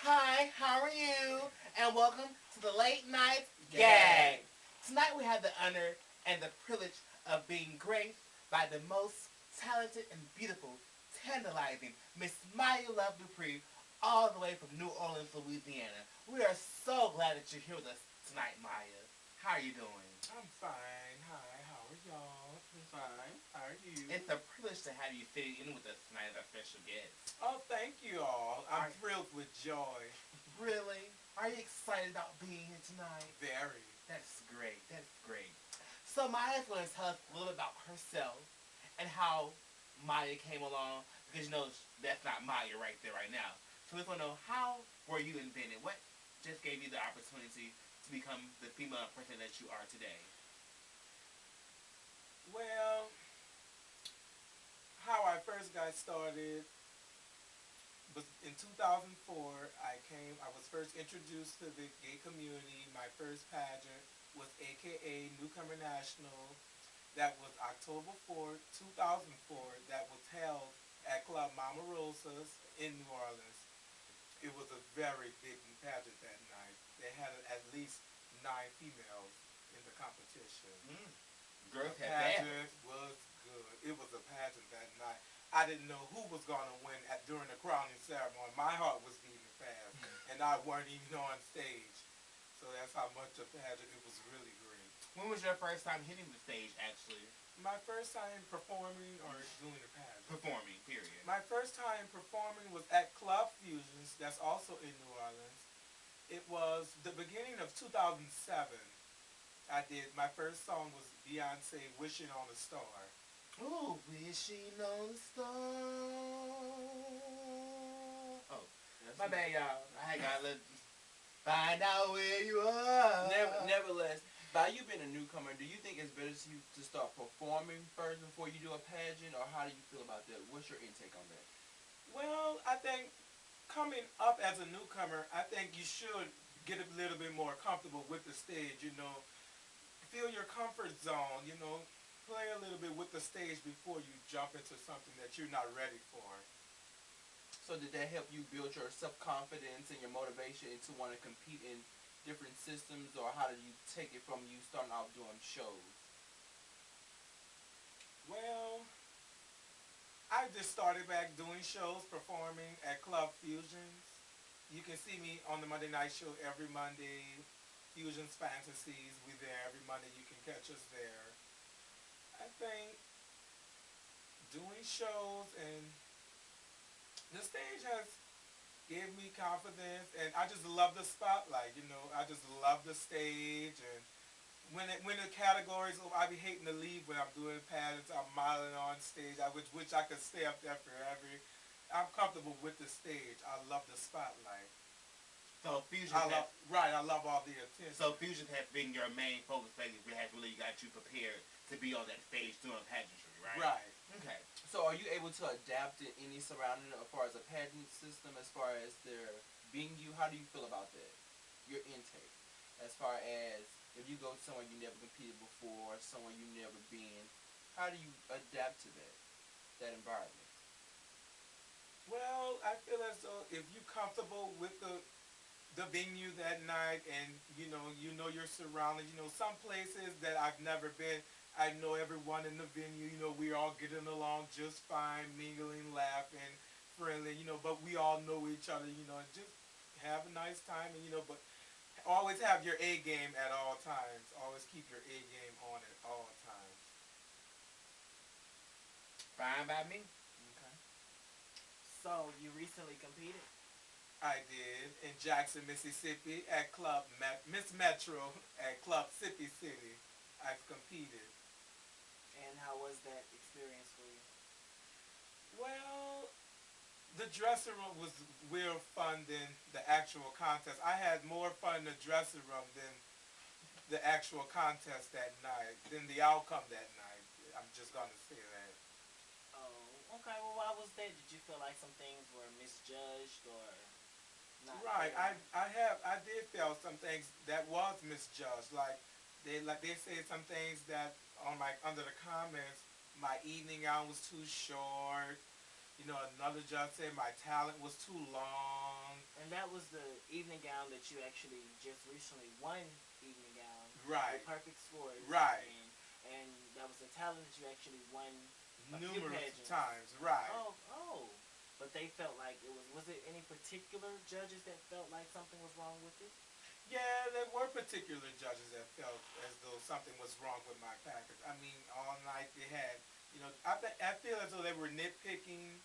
Hi, how are you? And welcome to the Late Night GAG. GAG. Tonight we have the honor and the privilege of being graced by the most talented and beautiful, tantalizing Miss Maiyah Luv Dupree, all the way from New Orleans, Louisiana. We are so glad that you're here with us tonight, Maiyah. How are you doing? I'm fine. Hi, how are y'all? I'm fine. How are you? It's a privilege to have you sitting in with us tonight as our special guest. Oh, thank you all. I'm Are- thrilled with joy. Really? Are you excited about being here tonight? Very. That's great. That's great. So Maya's going to tell us a little bit about herself and how Maya came along because that's not Maya right there right now. So we just want to know how were you invented? What just gave you the opportunity to become the female person that you are today? Well, how I first got started was in 2004. I was first introduced to the gay community. My first pageant was AKA Newcomer National. That was October 4th, 2004. That was held at Club Mama Rosa's in New Orleans. It was a very big pageant that night. They had at least 9 females in the competition. Mm. The Girls had that. pageant was good. It was a pageant that night. I didn't know who was going to win during the crowning ceremony. My heart was beating fast, and I weren't even on stage. So that's how much of pageant. It was really great. When was your first time hitting the stage, actually? My first time performing or doing a pageant. Performing, period. My first time performing was at Club Fusions. That's also in New Orleans. It was the beginning of 2007. I did. My first song was Beyonce "Wishing on a Star." Ooh, wishing on a star. Oh, That's my bad, y'all. I got to find out where you are. Nevertheless, by you being a newcomer, do you think it's better to start performing first before you do a pageant, or how do you feel about that? What's your intake on that? Well, I think coming up as a newcomer, I think you should get a little bit more comfortable with the stage. Feel your comfort zone. Play a little bit with the stage before you jump into something that you're not ready for. So did that help you build your self-confidence and your motivation to want to compete in different systems, or how did you take it from you starting out doing shows? Well, I just started back doing shows, performing at Club Fusions. You can see me on the Monday night show every Monday. Fusions Fantasies, we there every Monday. You can catch us there. I think doing shows and the stage has gave me confidence, and I just love the spotlight. I just love the stage, and when the categories, I be hating to leave when I'm doing pageants. I'm modeling on stage. I wish I could stay up there forever. I'm comfortable with the stage. I love the spotlight. So fusion I has love right. I love all the attention. so fusion has been your main focus. Basically, has really got you prepared to be on that stage doing pageantry, right? Right. Okay. So are you able to adapt to any surrounding as far as a pageant system, as far as their being you? How do you feel about that? Your intake, as far as if you go somewhere you never competed before, somewhere you never been, how do you adapt to that environment? Well, I feel as though if you're comfortable with the venue that night, and you know your surroundings. Some places that I've never been, I know everyone in the venue. We all getting along just fine, mingling, laughing, friendly. But we all know each other. And just have a nice time, but always have your A game at all times. Always keep your A game on at all times. Fine by me. Okay. So you recently competed, I did in Jackson, Mississippi at Miss Metro at Club Sippy City. I've competed. and how was that experience for you? Well, the dressing room was real fun than the actual contest. I had more fun in the dressing room than the actual contest that night, than the outcome that night. I'm just gonna say that. Oh, okay. Well, why was that? Did you feel like some things were misjudged or not Right. fair? I did feel some things that was misjudged. Like they said some things that on my under the comments, my evening gown was too short. Another judge said my talent was too long. And that was the evening gown that you actually just recently won evening gown Right. with perfect scores. Right. And that was the talent that you actually won a few Numerous pageants. times. Right. Oh. But they felt like it was it any particular judges that felt like something was wrong with it? Yeah, there were particular judges that felt as though something was wrong with my package. I mean, all night they had, I feel as though they were nitpicking.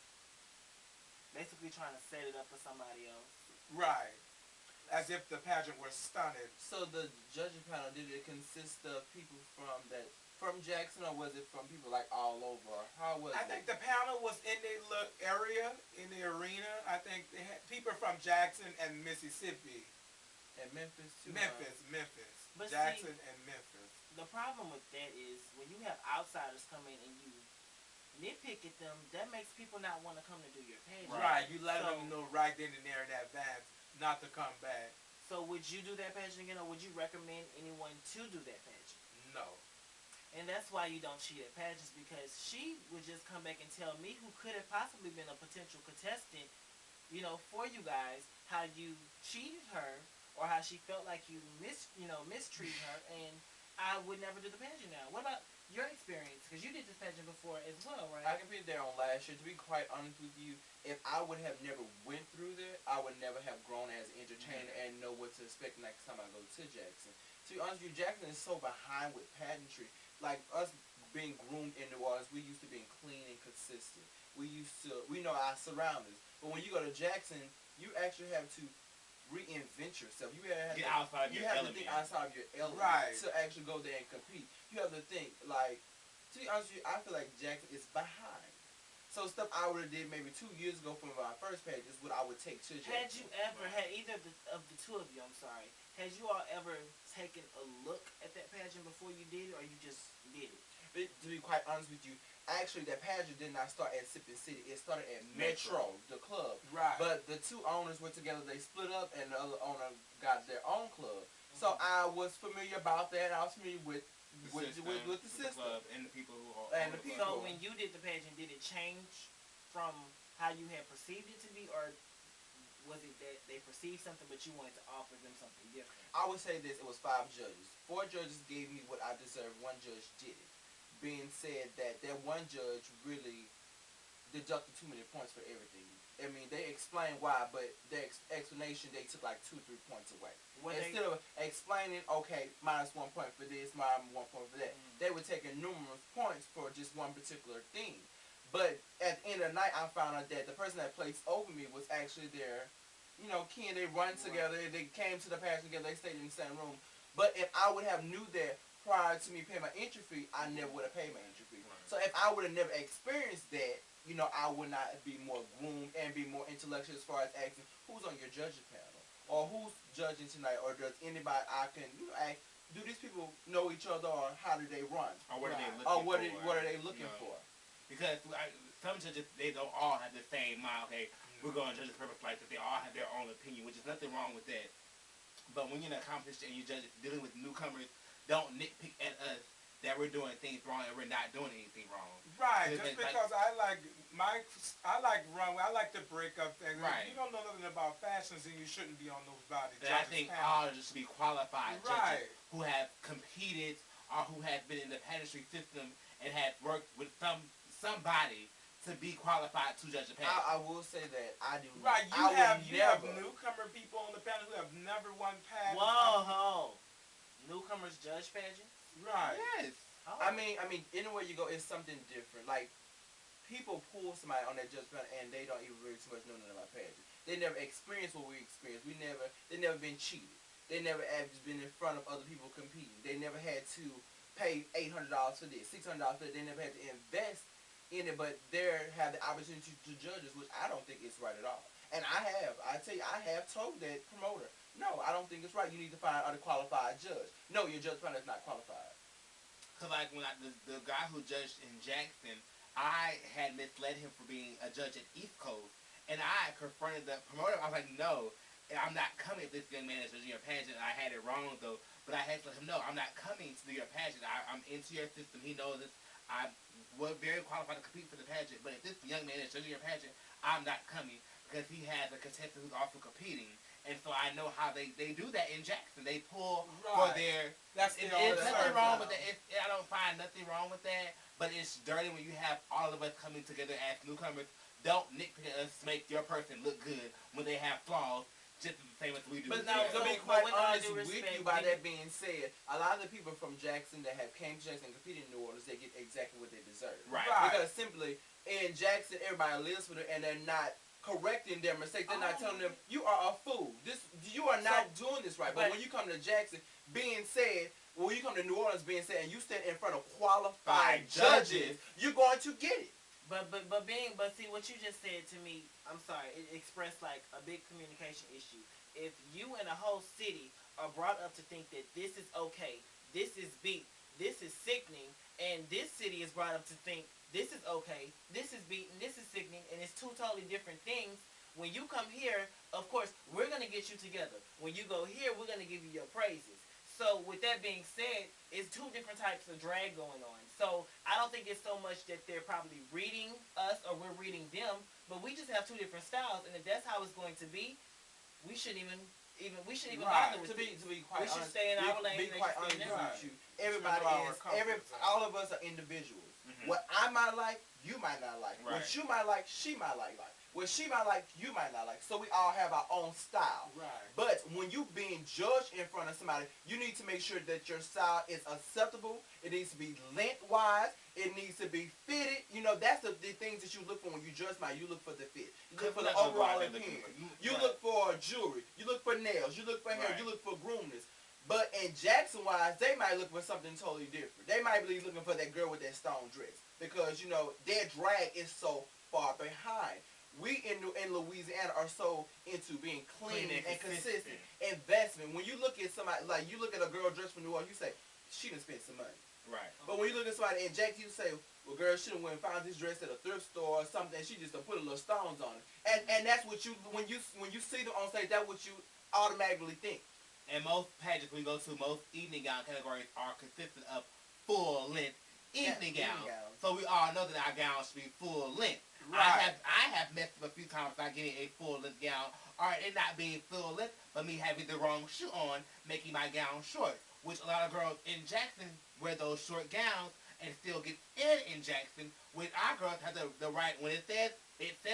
Basically trying to set it up for somebody else. Right. As if the pageant were stunted. So the judging panel, did it consist of people from Jackson, or was it from people like all over? How was I it? think the panel was in the little area, in the arena. I think they had people from Jackson and Mississippi. And Memphis too. Memphis. But Jackson see, and Memphis. the problem with that is when you have outsiders come in and you nitpick at them, that makes people not want to come to do your pageant. Right. You let So- them know right then and there in advance not to come back. So would you do that pageant again, or would you recommend anyone to do that pageant? No. And that's why you don't cheat at pageants, because she would just come back and tell me, who could have possibly been a potential contestant, for you guys, how you cheated her or how she felt like you mistreated her, and I would never do the pageant now. What about your experience? Because you did this pageant before as well, right? I competed there on last year. To be quite honest with you, if I would have never went through that, I would never have grown as an entertainer and know what to expect next time I go to Jackson. To be honest with you, Jackson is so behind with pageantry. Like us being groomed in New Orleans, we used to being clean and consistent. We know our surroundings. But when you go to Jackson, you actually have to reinvent yourself. You have Get to, outside of you your have element. to think outside of your element Right. to actually go there and compete. You have to think like, to be honest with you, I feel like Jackson is behind. So stuff I would have did maybe 2 years ago from my first page is what I would take to Jackson. Had you ever had either of the two of you? I'm sorry. Had you all ever taken a look at that pageant before you did it, or you just did it? But to be quite honest with you, actually that pageant did not start at Sippin City. It started at Metro, the club. Right. But the two owners were together. They split up, and the other owner got their own club. So I was familiar about that. I was familiar with the system. Club and the people who are And the people. So when you did the pageant, did it change from how you had perceived it to be, or was it that they perceived something but you wanted to offer them something different? I would say this: it was 5 judges. 4 judges gave me what I deserved. 1 judge didn't. Being said that one judge really deducted too many points for everything. I mean, they explained why, but their explanation, they took like 2 or 3 points away. Instead of explaining, okay, minus 1 point for this, minus 1 point for that, they were taking numerous points for just one particular thing. But at the end of the night, I found out that the person that placed over me was actually their, kin. They run together, they came to the pageant together, they stayed in the same room. But if I would have knew that prior to me paying my entry fee, I never would have paid my entry fee. Right. So if I would have never experienced that, I would not be more groomed and be more intellectual as far as asking who's on your judging panel, or who's judging tonight, or does anybody I can ask, do these people know each other, or how do they run, or what are they looking or for? what are they looking for? Because some judges, they don't all have the same mind. Okay, we're going to judge the purpose like that. They all have their own opinion, which is nothing wrong with that. But when you're in a competition and you judge dealing with newcomers, don't nitpick at us that we're doing things wrong and we're not doing anything wrong. Right. Just Just like- because I like runway, I like to break up things. Right. If you don't know nothing about fashions, then you shouldn't be on those body And I judges think panels. all judges should be qualified Right. judges who have competed or who have been in the pageantry system and have worked with somebody to be qualified to judge a pageant. I will say that I do. Right. I would You have never. newcomer people on the panel who have never won pageants. Whoa, newcomers judge pageants? Right. Yes. Oh. I mean, anywhere you go, it's something different. Like, people pull somebody on that judge panel and they don't even really too much know nothing about pageant. They never experienced what we experienced. They never been cheated. They never have just been in front of other people competing. They never had to pay $800 for this, $600 for that. They never had to invest in it, but they have the opportunity to judge us, which I don't think is right at all. And I have told that promoter, no, I don't think it's right. You need to find a qualified judge. No, your judge panel is not qualified. Cause like when the guy who judged in Jackson, I had misled him for being a judge at East Coast, and I confronted the promoter. I was like, no, I'm not coming if this young man is judging your pageant. I had it wrong though, but I had to let him know I'm not coming to do your pageant. I'm into your system. He knows this. I was very qualified to compete for the pageant, but if this young man is judging your pageant, I'm not coming because he has a contestant who's also competing. And so I know how they do that in Jackson. They pull for Right. their. That's It, the old it's That's nothing serve wrong now. with that. I don't find nothing wrong with that. But it's dirty when you have all of us coming together as newcomers. Don't nitpick us to make your person look good when they have flaws just as the same as we do. But Now, to so, be but quite with all honest due with respect, you, by do that being said, a lot of the people from Jackson that have came to Jackson and competed in New Orleans, they get exactly what they deserve. Right. Right. Because simply in Jackson, everybody lives with it, and they're not correcting their mistakes. They're not telling them you are a fool. You are not doing this right. But when you come to Jackson, being said, when you come to New Orleans, being said, and you stand in front of qualified judges, you're going to get it. but see what you just said to me. I'm sorry, it expressed like a big communication issue. If you and a whole city are brought up to think that this is okay, this is beat, this is sickening, and this city is brought up to think this is okay, this is beaten, this is sickening, and it's two totally different things. When you come here, of course, we're gonna get you together. When you go here, we're gonna give you your praises. So with that being said, it's two different types of drag going on. So I don't think it's so much that they're probably reading us or we're reading them, but we just have two different styles, and if that's how it's going to be, we shouldn't even Right. bother with To it. be quite We should honest, stay in our lane. be They quite should stay in honest theirs. with you. Right. Everybody Should know our is comfort zone. all of us are individuals. Mhm. What I might like, you might not like. Right. What you might like, she might like. What she might like, you might not like. So we all have our own style. Right. But when you being judged in front of somebody, you need to make sure that your style is acceptable. It needs to be lengthwise. It needs to be fitted. You know, that's the things that you look for when you judge somebody. You look for the fit. You look for the overall appearance. You look for jewelry. You look for nails. You look for hair. Right. You look for groomness. But in Jackson wise, they might look for something totally different. They might be looking for that girl with that stone dress because you know their drag is so far behind. We in Louisiana are so into being clean and consistent. Investment. When you look at somebody like you look at a girl dressed for New Orleans, you say she done spent some money. Right. But when you look at somebody in Jackson, you say, well, girl, she done went and found this dress at a thrift store or something, and she just done put a little stones on it. And that's what you when you see them on stage, that's what you automatically think. And most pageants we go to, most evening gown categories are consistent of full length evening gowns. So we all know that our gowns should be full length. Right. I have messed up a few times not getting a full length gown, or it not being full length, but me having the wrong shoe on, making my gown short. Which a lot of girls in Jackson wear those short gowns and still get in Jackson. Which our girls have the right when it says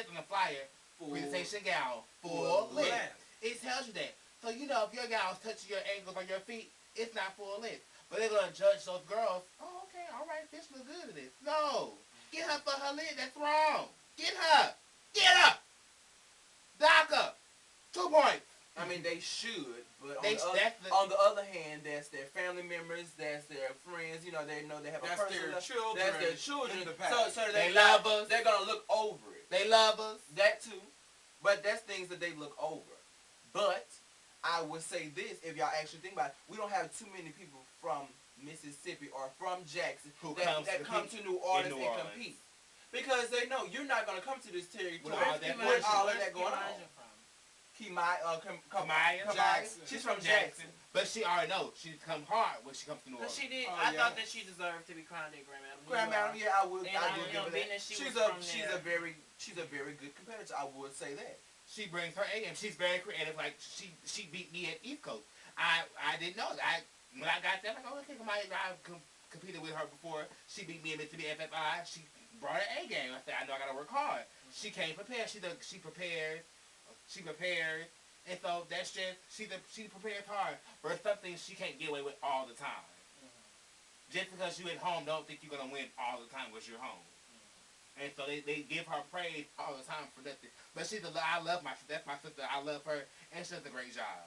on the flyer, presentation gown, full length. It tells you that. So you know if your gown's touching your ankles or your feet, it's not full length. But they're gonna judge those girls. Oh, okay, all right, this looks good in this. No, get her for her length. That's wrong. Get her. Get up. Dock up. 2 points. I mean, they should, but They- on the other hand, that's their family members, that's their friends. You know, they have a That's personal their life. children. That's their children. in the So They love us. They're gonna look over it. They love us. That too, but that's things that they look over. But I would say this: if y'all actually think about it, we don't have too many people from Mississippi or from Jackson that come to New Orleans and compete because they know you're not gonna come to this territory with all of that going on. Maiyah Jackson. She's from Jackson. But she already knows she's come hard when she comes to New Orleans. But she did. Oh, I yeah. thought that she deserved to be crowned a Grand Madam. Grand Madam, yeah, I would And give you know, her being that. that she She's was from there. a very good competitor. I would say that. She brings her A game. She's very creative. Like she beat me at East Coast. I didn't know that. When I got there, I'm like, oh, okay, I competed with her before. She beat me in Mississippi FFI. She brought her A game. I said, I know I gotta work hard. She came prepared. She prepared. She prepared. And so that's just she prepares hard. But it's something she can't get away with all the time. Just because you at home, don't think you're gonna win all the time because you're home. And so they give her praise all the time for nothing. But I love my sister. That's my sister. I love her, and she does a great job.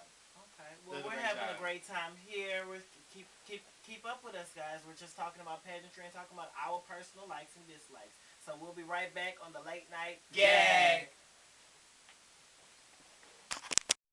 Okay. Well, we're having a great time here. We're keep up with us, guys. We're just talking about pageantry and talking about our personal likes and dislikes. So we'll be right back on the late night GAG.